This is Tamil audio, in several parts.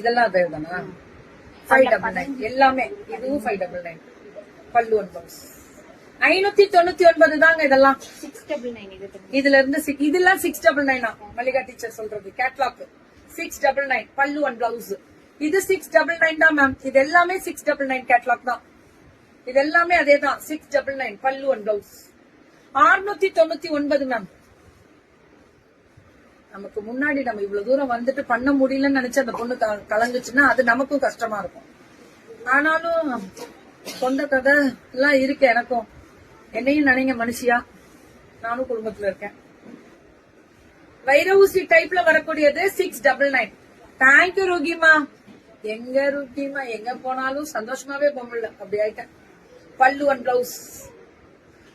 இதெல்லாம் அதே தானா? 599 எல்லாமே. இதுவும் 599. பல்லு ஒன் பிளவுஸ் 599 தாங்க. இதெல்லாம் 699. இதுல இருந்து இதெல்லாம் 699. மல்லிகா டீச்சர் சொல்றது கேட்லாக் 699. பல்லு ஒன் பிளவுஸ் இது 699 தான் மேம். இது எல்லாமே 699 கேட்லாக் தான். இது எல்லாமே அதே தான் 699. பல்லு ஒன் பிளவுஸ் 699 மேம். நமக்கு முன்னாடி நம்ம இவ்வளவு தூரம் வந்துட்டு பண்ண முடியலன்னு நினைச்சு அந்த பொண்ணு கலங்குச்சுன்னா அது நமக்கும் கஷ்டமா இருக்கும். ஆனாலும் சொந்த கதை எல்லாம் இருக்கு எனக்கும். என்னையும் நினைங்க மனுஷியா, நானும் குடும்பத்துல இருக்கேன். வைரஊசி டைப்ல வரக்கூடியது 699. தேங்க்யூ ருகிமா. எங்க ருகிமா எங்க போனாலும் சந்தோஷமாவே போகல, அப்படி ஆயிட்டேன். பல்லு ஒன் பிளவுஸ்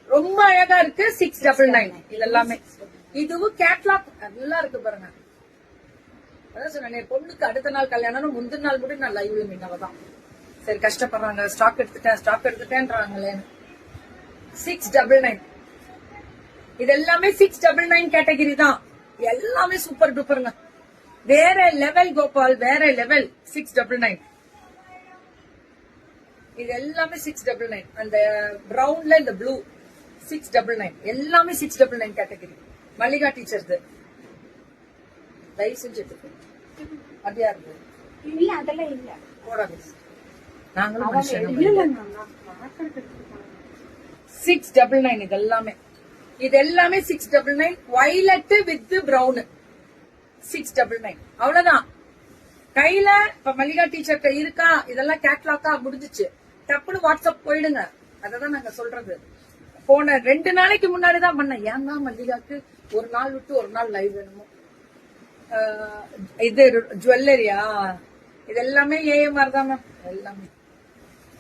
ரொம்ப அழகா இருக்கு 699. இதெல்லாமே இதுவும் கேட்லாக் நல்லா இருக்கு பாருங்க. அதான் சொன்னேன் பொண்ணுக்கு அடுத்த நாள் கல்யாணம், முந்தின நாள் கூட நான் லைவ்ல மீனவதான். சரி கஷ்டப்படுறாங்க, ஸ்டாக் எடுத்துட்டேன்றாங்களே. 699. இது எல்லாமே 699 கேட்டகரி தான். எல்லாமே சூப்பர் டூப்பருங்க. வேற லெவல் கோபால், வேற லெவல் 699. இது எல்லாமே 699. அந்த பிரவுன்ல இந்த ப்ளூ 699. எல்லாமே 699 கேட்டகரி. மல்லிகா டீச்சர் தயவு செஞ்சு அப்படியா இருக்கு. இல்ல அதெல்லாம் இல்ல போடாது. நாங்களும் 699. இது எல்லாமே 699. Violet with brown 699. அவ்வளவுதான். கையில இப்ப மல்லிகா டீச்சர்கிட்ட இருக்கா, இதெல்லாம் கேட்லாக்கா முடிஞ்சிச்சு. டப்புனு வாட்ஸ்அப் போயிடுங்க. அததான் நாங்க சொல்றது. போன 2 நாளைக்கு முன்னாடிதான் பண்ணேன். ஏன் தான் மல்லிகாக்கு ஒரு நாள் விட்டு ஒரு நாள் லைவ் வேணுமோ. இது ஜுவல்லரியா, இது எல்லாமே ஏஎம்ஆர் தான் மேம். எல்லாமே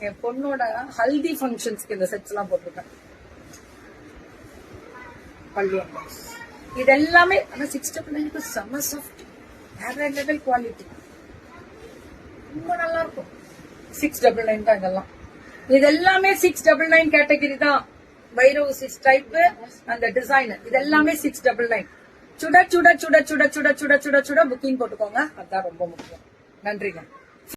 என் பொண்ணோட ஹல்தி ஃபங்க்ஷன்ஸ்க்கு இந்த செட்ஸ் எல்லாம் போட்டிருக்கேன். இது எல்லாமே ஆனா 699 செம்ம சாஃப்ட், வேற லெவல் குவாலிட்டி, ரொம்ப நல்லா இருக்கும். 699 தான் இதெல்லாம். இது எல்லாமே 699 கேட்டகரி தான். வைரவுசி டைப் அந்த டிசைன் இது எல்லாமே 699. சுட சுட சுட சுட சுட சுட சுட சுட புக்கிங் போட்டுக்கோங்க. அதான் ரொம்ப முக்கியம். நன்றிங்க.